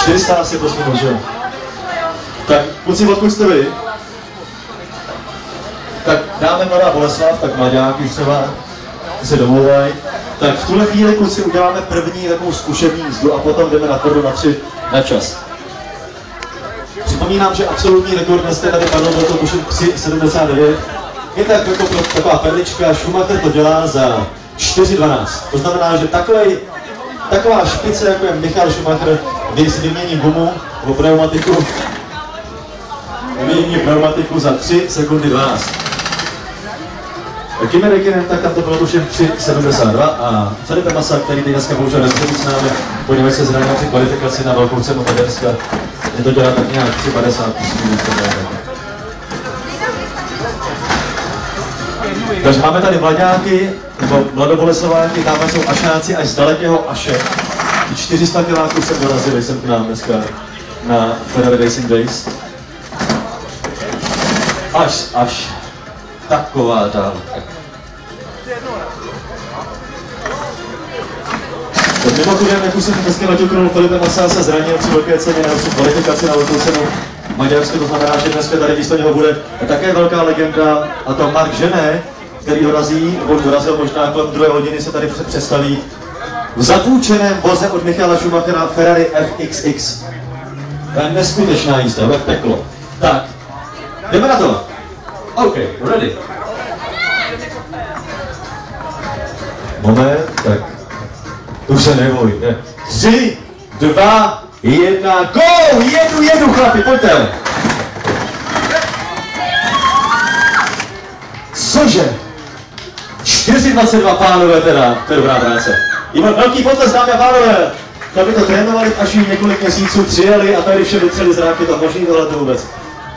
400 asi prosím, že? Tak, kluci, odkud jste vy? Tak dáme Mladá Boleslav, tak mladáky třeba se domluvají. Tak v tuhle chvíli, kluci, uděláme první takovou zkušební jízdu a potom jdeme na tvrdo na 3 na čas. Připomínám, že absolutní rekord dnes tady padl, byl to tuším 3,79. Je tak jako taková perlička, Schumacher to dělá za 4,12. To znamená, že taková špice, jako je Michael Schumacher, kdy si vymění gumu nebo pneumatiku, za 3 sekundy 12. Kimi Räikkönen, tak tam to bylo tuším 3,72 a Felipe Massa, který teď dneska bohužel nemůže být s námi, podívej se zranil při kvalifikaci na velkou cenu Maďarska, je to dělá tak nějak 3,50. Takže máme tady mladáky, nebo mladoboleslaváky, tamhle jsou ašáci až z dalekého Aše. 400 kiláků jsem dorazili jsem k nám dneska na Ferrari Racing Days. Až. Taková dálka. Mimochodem, jak už jsem dneska naťuknul, Felipe Massa se zranil při velké ceně, nebo při kvalifikaci na velkou cenu Maďarsko, to znamená, že dneska tady místo něho bude také velká legenda, a to Marc Gené, který dorazil možná kolem 2 hodiny, se tady představí v zapůjčeném voze od Michaela Schumachera Ferrari FXX. To je neskutečná jízda, to je peklo. Tak, jdeme na to. OK, ready. Moment, tak. Už se neboj. 3, 2, 1, go! Jedu, chlapi, pojďte. Cože? 4,22 pánové teda, to je dobrá práce. Ivan, velký potles, dámy a pánové. Tady to trénovali, až jim několik měsíců přijeli a tady vše vytřeli zráky, to možný tohle to vůbec.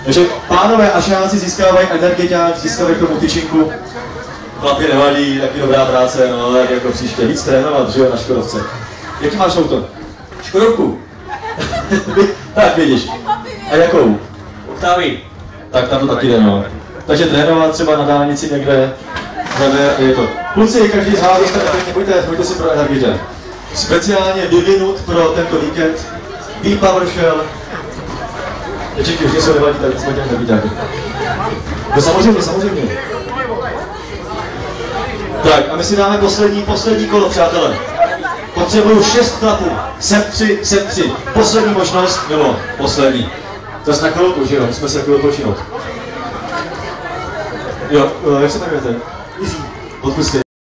Takže pánové ašáci získávají energiťák, získávají tomu tyčinku. Chlapi nevadí, taky dobrá práce, no tak jako příště. Víc trénovat, že jo, na Škodovce. Jaký máš auto? Škodovku. Tak vidíš. A jakou? Octavii. Tak tam to taky jde, no. Takže trénovat třeba na dálnici někde, je to. Kluci, každý z vás jste pojďte si pro energiťák. Speciálně vyvinut pro tento víkend V-Power-Shell. Čeky, už se nevadí, tak jsme těm nevidíte. No samozřejmě. Tak a my si dáme poslední kolo, přátelé. Potřebuju 6 chlapů. Sem 3. Poslední možnost, nebo poslední. To je na chvilku, že jo? Musíme se chvilku odpočinout. Jo, jak se jmenujete? Odkud jste?